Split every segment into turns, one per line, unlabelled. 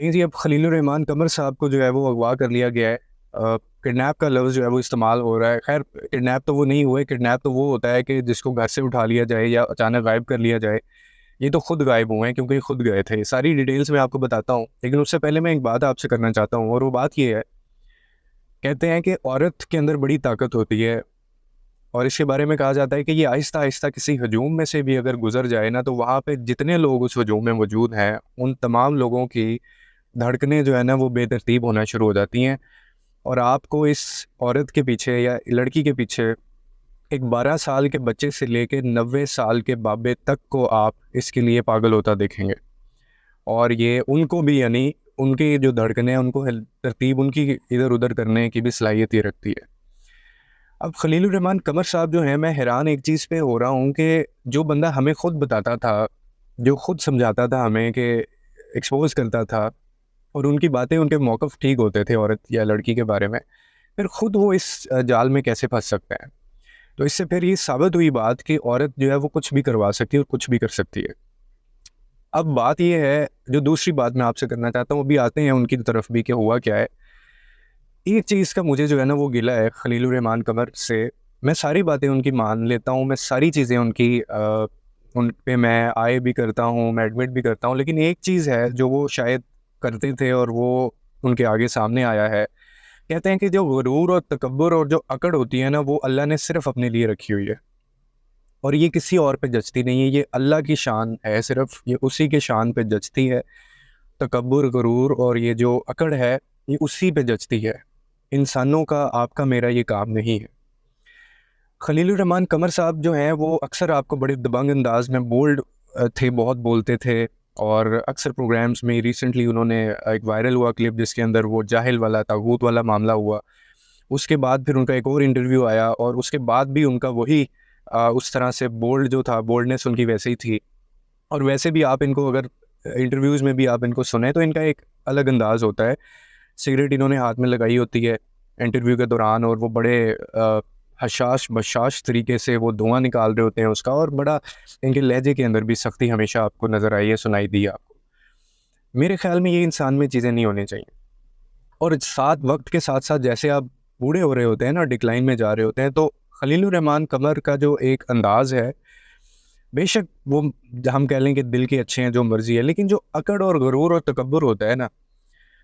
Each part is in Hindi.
नहीं जी, अब खलीलुर रहमान कमर साहब को जो है वो अगवा कर लिया गया है। किडनैप का लफ्ज़ जो है वो इस्तेमाल हो रहा है। खैर, किडनैप तो वो नहीं हुए। किडनैप तो वो होता है कि जिसको घर से उठा लिया जाए या अचानक गायब कर लिया जाए। ये तो खुद गायब हुए हैं क्योंकि ये खुद गए थे। सारी डिटेल्स मैं आपको बताता हूँ, लेकिन उससे पहले मैं एक बात आपसे करना चाहता हूँ, और वो बात ये है, कहते हैं कि औरत के अंदर बड़ी ताकत होती है, और इसके बारे में कहा जाता है कि ये आहिस्ता आहिस्ता किसी हजूम में से भी अगर गुजर जाए ना, तो वहाँ पे जितने लोग उस हजूम में मौजूद हैं, उन तमाम लोगों की धड़कनें जो है ना वो बेतरतीब होना शुरू हो जाती हैं। और आपको इस औरत के पीछे या लड़की के पीछे एक 12 साल के बच्चे से लेकर 90 साल के बाबे तक को आप इसके लिए पागल होता देखेंगे। और ये उनको भी, यानी उनकी जो धड़कनें हैं उनको तरतीब उनकी इधर उधर करने की भी सलाहियत ये रखती है। अब खलीलुर रहमान कमर साहब जो हैं, मैं हैरान एक चीज़ पे हो रहा हूँ कि जो बंदा हमें खुद बताता था, जो खुद समझाता था हमें, कि एक्सपोज़ करता था, और उनकी बातें, उनके मौक़िफ़ ठीक होते थे औरत या लड़की के बारे में, फिर खुद वो इस जाल में कैसे फँस सकते हैं। तो इससे फिर ये साबित हुई बात कि औरत जो है वो कुछ भी करवा सकती है और कुछ भी कर सकती है। अब बात ये है, जो दूसरी बात मैं आपसे करना चाहता हूँ, अभी आते हैं उनकी तरफ भी कि हुआ क्या है। एक चीज़ का मुझे जो है ना वो गिला है खलीलुर रहमान कमर से। मैं सारी बातें उनकी मान लेता हूँ, मैं सारी चीज़ें उनकी उन पे मैं आए भी करता हूँ, मैं एडमिट भी करता हूँ, लेकिन एक चीज़ है जो वो शायद करते थे और वो उनके आगे सामने आया है। कहते हैं कि जो गुरूर और तकब्बुर और जो अकड़ होती है ना, वो अल्लाह ने सिर्फ़ अपने लिए रखी हुई है, और ये किसी और पे जचती नहीं है। ये अल्लाह की शान है, सिर्फ़ ये उसी के शान पे जचती है। तकब्बुर, गुरूर और ये जो अकड़ है, ये उसी पे जचती है। इंसानों का, आपका, मेरा ये काम नहीं है। खलीलुर रहमान कमर साहब जो हैं, वो अक्सर आपको बड़े दबंग अंदाज़ में बोल्ड थे, बहुत बोलते थे, और अक्सर प्रोग्राम्स में रिसेंटली उन्होंने एक वायरल हुआ क्लिप जिसके अंदर वो जाहिल वाला, तागूत वाला मामला हुआ। उसके बाद फिर उनका एक और इंटरव्यू आया, और उसके बाद भी उनका वही उस तरह से बोल्ड जो था, बोल्डनेस उनकी वैसे ही थी। और वैसे भी आप इनको अगर इंटरव्यूज़ में भी आप इनको सुने, तो इनका एक अलग अंदाज़ होता है। सिगरेट इन्होंने हाथ में लगाई होती है इंटरव्यू के दौरान, और वो बड़े हशाश बशाश तरीके से वो धुआं निकाल रहे होते हैं उसका, और बड़ा इनके लहजे के अंदर भी सख्ती हमेशा आपको नज़र आई है, सुनाई दी है आपको। मेरे ख़्याल में ये इंसान में चीज़ें नहीं होनी चाहिए। और साथ, वक्त के साथ साथ जैसे आप बूढ़े हो रहे होते हैं ना, डिक्लाइन में जा रहे होते हैं, तो खलीलुर रहमान कमर का जो एक अंदाज़ है, बेशक वो हम कह लें कि दिल के अच्छे हैं, जो मर्ज़ी है, लेकिन जो अकड़ और गुरूर और तकब्बुर होता है ना,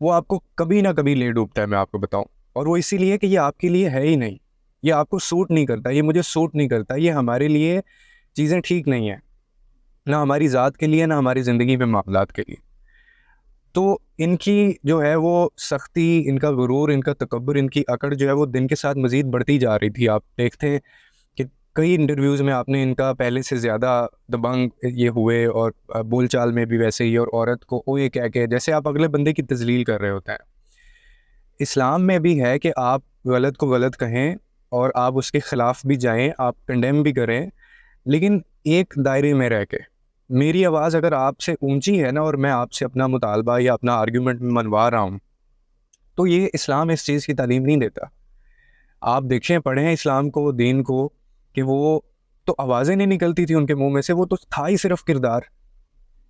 वो आपको कभी ना कभी ले डूबता है, मैं आपको बताऊँ। और वो इसीलिए कि ये आपके लिए है ही नहीं। ये आपको सूट नहीं करता, ये मुझे सूट नहीं करता, ये हमारे लिए चीज़ें ठीक नहीं हैं। ना हमारी ज़ात के लिए, ना हमारी ज़िंदगी में मामलात के लिए। तो इनकी जो है वो सख्ती, इनका गुरूर, इनका तकब्बुर, इनकी अकड़ जो है वो दिन के साथ मज़ीद बढ़ती जा रही थी। आप देखते हैं कि कई इंटरव्यूज़ में आपने इनका पहले से ज़्यादा दबंग ये हुए, और बोलचाल में भी वैसे ही, और औरत को ओए कह के, जैसे आप अगले बंदे की तज़लील कर रहे होते हैं। इस्लाम में भी है कि आप गलत को गलत कहें, और आप उसके ख़िलाफ़ भी जाएँ, आप कंडेम भी करें, लेकिन एक दायरे में रह के। मेरी आवाज़ अगर आपसे ऊँची है ना, और मैं आपसे अपना मुतालबा या अपना आर्गुमेंट मनवा रहा हूँ, तो ये इस्लाम इस चीज़ की तालीम नहीं देता। आप देखें, पढ़ें इस्लाम को, दीन को, कि वो तो आवाज़ें नहीं निकलती थी उनके मुँह में से, वो तो था ही सिर्फ़ किरदार।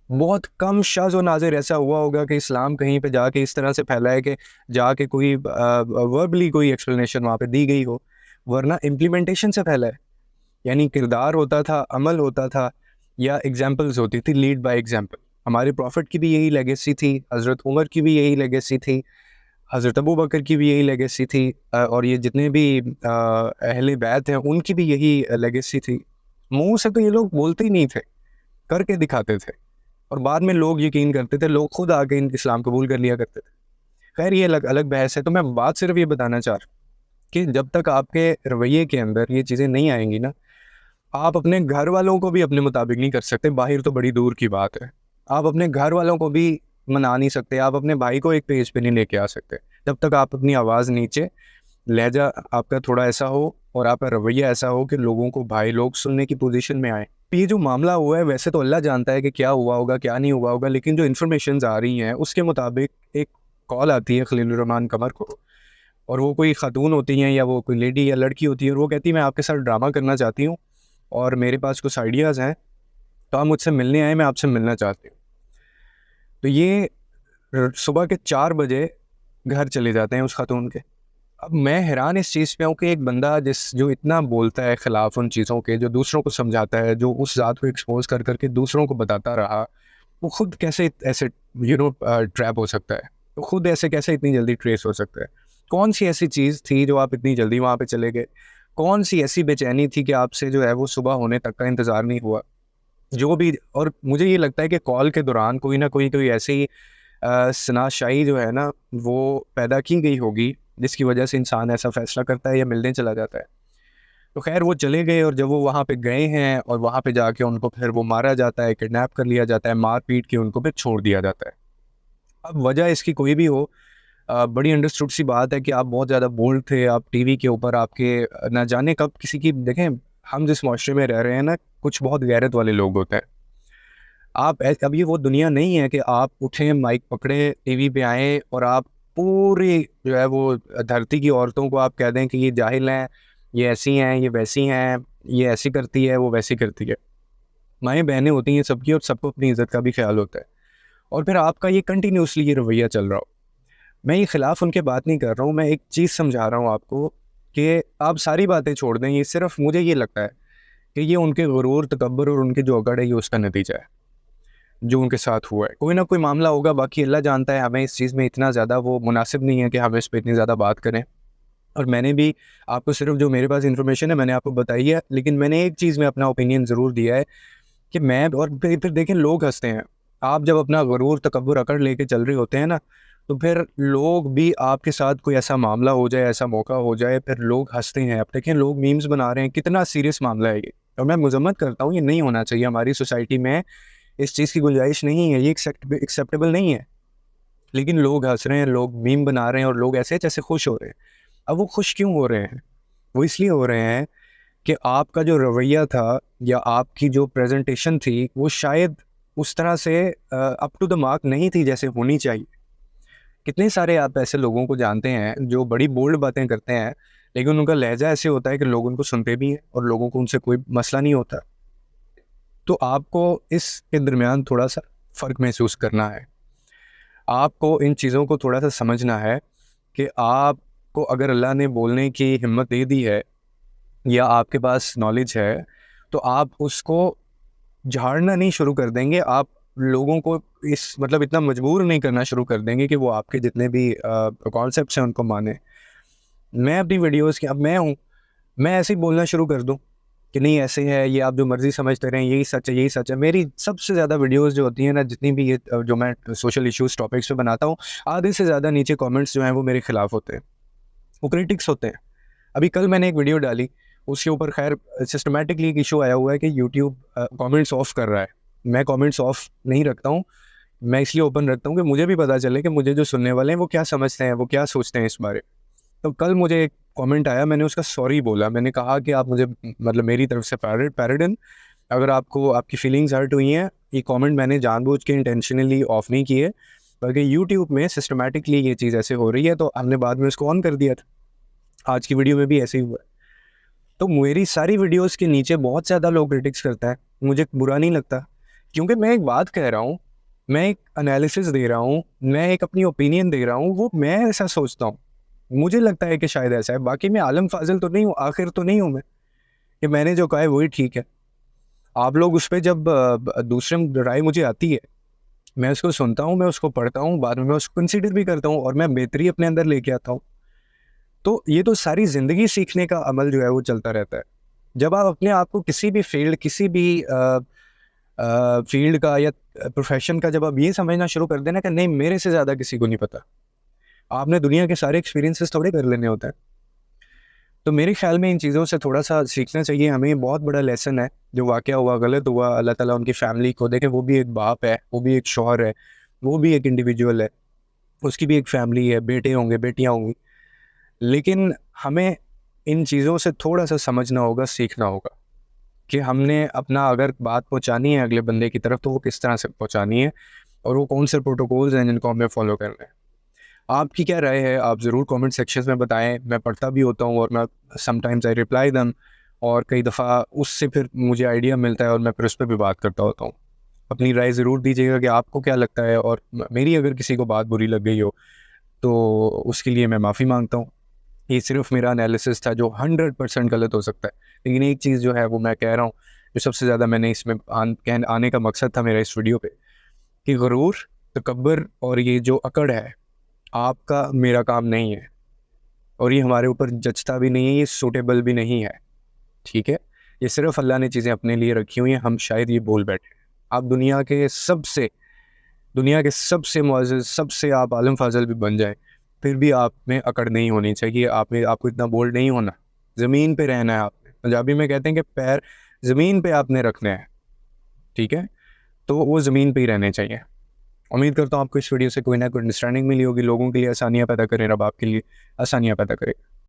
बहुत कम शाज़ व नाज़िर ऐसा हुआ होगा कि इस्लाम कहीं पे जाके इस तरह से फैला है कि जाके कोई वर्बली कोई एक्सप्लेनेशन वहाँ पे दी गई हो, वरना इम्प्लीमेंटेशन से फैला है। यानी किरदार होता था, अमल होता था, या एग्ज़ाम्पल्स होती थी, लीड बाय एग्ज़ाम्पल। हमारे प्रॉफ़िट की भी यही लेगेसी थी, हज़रत उमर की भी यही लेगेसी थी, हज़रत अबू बकर की भी यही लेगेसी थी, और ये जितने भी अहले बैत हैं उनकी भी यही लेगेसी थी। मुँह से तो ये लोग बोलते ही नहीं थे, करके दिखाते थे, और बाद में लोग यकीन करते थे, लोग खुद आके इन इस्लाम कबूल कर लिया करते थे। खैर, ये अलग अलग बहस है। तो मैं बात सिर्फ़ ये बताना चाह रहा हूँ कि जब तक आपके रवैये के अंदर ये चीज़ें नहीं आएँगी ना, आप अपने घर वालों को भी अपने मुताबिक नहीं कर सकते, बाहर तो बड़ी दूर की बात है। आप अपने घर वालों को भी मना नहीं सकते, आप अपने भाई को एक पेज पे नहीं लेके आ सकते, जब तक आप अपनी आवाज़ नीचे, लहज़ा आपका थोड़ा ऐसा हो, और आपका रवैया ऐसा हो कि लोगों को, भाई लोग सुनने की पोज़ीशन में आएँ। ये जो मामला हुआ है, वैसे तो अल्लाह जानता है कि क्या हुआ होगा, क्या नहीं हुआ होगा, लेकिन जो इन्फॉर्मेशंस आ रही हैं, उसके मुताबिक एक कॉल आती है खलीलुर रहमान कमर को, और वो कोई खातून होती हैं, या वो कोई लेडी या लड़की होती है, और वो कहती है, मैं आपके साथ ड्रामा करना चाहती हूँ, और मेरे पास कुछ आइडियाज़ हैं, तो आप मुझसे मिलने आएँ, मैं आपसे मिलना चाहती हूँ। तो ये सुबह के 4 बजे घर चले जाते हैं उस खातून के। अब मैं हैरान इस चीज़ पे हूँ कि एक बंदा जो इतना बोलता है खिलाफ उन चीज़ों के, जो दूसरों को समझाता है, जो उस ज़ात को एक्सपोज़ कर कर के दूसरों को बताता रहा, वो खुद कैसे ऐसे ट्रैप हो सकता है? वो खुद ऐसे कैसे इतनी जल्दी ट्रेस हो सकता है? कौन-सी ऐसी चीज़ थी जो आप इतनी जल्दी वहाँ पे चले गए? कौन-सी ऐसी बेचैनी थी कि आपसे जो है वो सुबह होने तक का इंतज़ार नहीं हुआ? जो भी, और मुझे ये लगता है कि कॉल के दौरान कोई ना कोई ऐसी शनाशाई जो है ना, वो पैदा की गई होगी, जिसकी वजह से इंसान ऐसा फ़ैसला करता है या मिलने चला जाता है। तो ख़ैर वो चले गए, और जब वो वहाँ पे गए हैं और वहाँ पे जाके उनको फिर वो मारा जाता है, किडनैप कर लिया जाता है, मार-पीट के उनको फिर छोड़ दिया जाता है। अब वजह इसकी कोई भी हो, बड़ी अंडरस्टूड सी बात है कि आप बहुत ज़्यादा बोल्ड थे, आप टीवी के ऊपर आपके ना जाने कब किसी की देखें, हम जिस माशरे में रह रहे हैं ना, कुछ बहुत गैरत वाले लोग होते हैं। अब ये वो दुनिया नहीं है कि आप उठें, माइक पकड़े, टीवी पे आएँ और आप पूरी जो है वो धरती की औरतों को आप कह दें कि ये जाहिल हैं, ये ऐसी हैं, ये वैसी हैं, ये ऐसी करती है, वो वैसी करती है। माएँ-बहनें होती हैं सबकी, और सबको अपनी इज़्ज़त का भी ख़्याल होता है। और फिर आपका ये कंटिन्यूअसली ये रवैया चल रहा हो। मैं ये खिलाफ उनके बात नहीं कर रहा हूँ, मैं एक चीज़ समझा रहा हूँ आपको कि आप सारी बातें छोड़ दें, ये सिर्फ़ मुझे ये लगता है कि ये उनके गुरूर, तकब्बुर और उनकी जो अकड़ है, ये उसका नतीजा है, जो उनके साथ हुआ है। कोई ना कोई मामला होगा, बाकी अल्लाह जानता है, हमें इस चीज़ में इतना ज़्यादा वो मुनासिब नहीं है कि हम इस पे इतनी ज़्यादा बात करें। और मैंने भी आपको सिर्फ़ जो मेरे पास इन्फॉर्मेशन है मैंने आपको बताई है, लेकिन मैंने एक चीज़ में अपना ओपिनियन ज़रूर दिया है कि मैं, और फिर देखें लोग हँसते हैं। आप जब अपना गुरूर, तकब्बुर, अकड़ लेके चल रहे होते हैं ना, तो फिर लोग भी आपके साथ कोई ऐसा मामला हो जाए, ऐसा मौका हो जाए, फिर लोग हँसते हैं। अब देखें लोग मीम्स बना रहे हैं, कितना सीरियस मामला है ये। और मैं मज़म्मत करता हूँ, ये नहीं होना चाहिए, हमारी सोसाइटी में इस चीज़ की गुंजाइश नहीं है, ये एक्सेप्टेबल नहीं है। लेकिन लोग हँस रहे हैं, लोग मीम बना रहे हैं, और लोग ऐसे जैसे खुश हो रहे हैं। अब वो खुश क्यों हो रहे हैं? वो इसलिए हो रहे हैं कि आपका जो रवैया था या आपकी जो प्रेज़ेंटेशन थी, वो शायद उस तरह से अप टू द मार्क नहीं थी जैसे होनी चाहिए। कितने सारे आप ऐसे लोगों को जानते हैं जो बड़ी बोल्ड बातें करते हैं, लेकिन उनका लहज़ा ऐसे होता है कि लोग उनको सुनते भी हैं और लोगों को उनसे कोई मसला नहीं होता। तो आपको इसके दरमियान थोड़ा-सा फ़र्क महसूस करना है। आपको इन चीज़ों को थोड़ा-सा समझना है कि आपको अगर अल्लाह ने बोलने की हिम्मत दे दी है या आपके पास नॉलेज है, तो आप उसको झाड़ना नहीं शुरू कर देंगे। आप लोगों को इस मतलब इतना मजबूर नहीं करना शुरू कर देंगे कि वो आपके जितने भी कॉन्सेप्ट्स हैं उनको मानें। मैं अपनी वीडियोज़ की, अब मैं हूँ, मैं ऐसे ही बोलना शुरू कर दूँ कि नहीं ऐसे है, ये आप जो मर्ज़ी समझते रहें, यही सच है, यही सच है। मेरी सबसे ज़्यादा वीडियोज़ जो होती हैं ना, जितनी भी ये जो मैं सोशल इश्यूज़ टॉपिक्स पे बनाता हूँ, आधे से ज़्यादा नीचे कमेंट्स जो हैं वो मेरे खिलाफ होते हैं, वो क्रिटिक्स होते हैं। अभी कल मैंने एक वीडियो डाली, उसके ऊपर ख़ैर सिस्टमैटिकली एक इश्यू आया हुआ है कि यूट्यूब कमेंट्स ऑफ कर रहा है। मैं कमेंट्स ऑफ नहीं रखता हूँ, मैं इसलिए ओपन रखता हूँ कि मुझे भी पता चले कि मुझे जो सुनने वाले हैं वो क्या समझते हैं, वो क्या सोचते हैं इस बारे। तो कल मुझे एक कमेंट आया, मैंने उसका सॉरी बोला, मैंने कहा कि आप मुझे मतलब मेरी तरफ से पैराडन, अगर आपको आपकी फीलिंग्स हर्ट हुई हैं, ये कमेंट मैंने जानबूझ के इंटेंशनली ऑफ नहीं किए, बल्कि यूट्यूब में सिस्टमैटिकली ये चीज़ ऐसे हो रही है, तो हमने बाद में उसको ऑन कर दिया था। आज की वीडियो में भी ऐसे ही हुआ है। तो मेरी सारी वीडियोज़ के नीचे बहुत ज़्यादा लोग क्रिटिक्स करता है, मुझे बुरा नहीं लगता, क्योंकि मैं एक बात कह रहा हूँ, मैं एक एनालिसिस दे रहा हूँ, मैं एक अपनी ओपिनियन दे रहा हूँ, वो मैं ऐसा सोचता हूँ। मुझे लगता है कि शायद ऐसा है, बाकी मैं आलम फाज़िल तो नहीं हूँ, आखिर तो नहीं हूँ मैं, कि मैंने जो कहा है वही ठीक है। आप लोग उस पे जब दूसरे राय मुझे आती है, मैं उसको सुनता हूँ, मैं उसको पढ़ता हूँ, बाद में मैं उसको कंसीडर भी करता हूँ और मैं बेहतरी अपने अंदर लेके आता हूँ। तो ये तो सारी ज़िंदगी सीखने का अमल जो है वो चलता रहता है। जब आप अपने आप को किसी भी फ़ील्ड, किसी भी फ़ील्ड का या प्रोफ़ेशन का जब आप ये समझना शुरू कर दें ना कि नहीं मेरे से ज़्यादा किसी को नहीं पता, आपने दुनिया के सारे एक्सपीरियंसेस थोड़े कर लेने होते हैं। तो मेरे ख़्याल में इन चीज़ों से थोड़ा-सा सीखना चाहिए हमें, ये बहुत बड़ा लेसन है, जो वाक़या हुआ गलत हुआ, अल्लाह ताला उनकी फ़ैमिली को देखें, वो भी एक बाप है, वो भी एक शौहर है, वो भी एक इंडिविजुअल है, उसकी भी एक फ़ैमिली है, बेटे होंगे, बेटियाँ होंगी। लेकिन हमें इन चीज़ों से थोड़ा-सा समझना होगा, सीखना होगा कि हमने अपना अगर बात पहुँचानी है अगले बंदे की तरफ, तो वो किस तरह से पहुँचानी है और वो कौन से प्रोटोकॉल्स हैं जिनको हमें फ़ॉलो करना है। आपकी क्या राय है? आप ज़रूर कमेंट सेक्शंस में बताएँ, मैं पढ़ता भी होता हूँ और मैं समटाइम्स आई रिप्लाई देम, और कई दफ़ा उससे फिर मुझे आइडिया मिलता है और मैं फिर उस पे भी बात करता होता हूँ। अपनी राय ज़रूर दीजिएगा कि आपको क्या लगता है, और मेरी अगर किसी को बात बुरी लग गई हो तो उसके लिए मैं माफ़ी मांगता हूँ। ये सिर्फ मेरा एनालिसिस था जो 100% गलत हो सकता है। लेकिन एक चीज़ जो है वो मैं कह रहा हूँ, जो सबसे ज़्यादा मैंने इसमें आने का मकसद था मेरा इस वीडियो पे, कि गुरूर, तकब्बुर और ये जो अकड़ है, आपका मेरा काम नहीं है, और ये हमारे ऊपर जचता भी नहीं है, ये सूटेबल भी नहीं है। ठीक है? ये सिर्फ अल्लाह ने चीज़ें अपने लिए रखी हुई हैं, हम शायद ये बोल बैठे। आप दुनिया के सबसे मुअज़्ज़ज़, सबसे आप आलम फ़ाज़ल भी बन जाएँ, फिर भी आप में अकड़ नहीं होनी चाहिए, आपको इतना बोल्ड नहीं होना। ज़मीन पे रहना है आपने। पंजाबी में कहते हैं कि पैर ज़मीन पे आपने रखने हैं, ठीक है? तो वो ज़मीन पे ही रहने चाहिए। उम्मीद करता हूँ आपको इस वीडियो से कोई ना कोई अंडरस्टैंडिंग मिली होगी। लोगों के लिए आसानियाँ पैदा करें, रब आपके लिए आसानियाँ पैदा करे।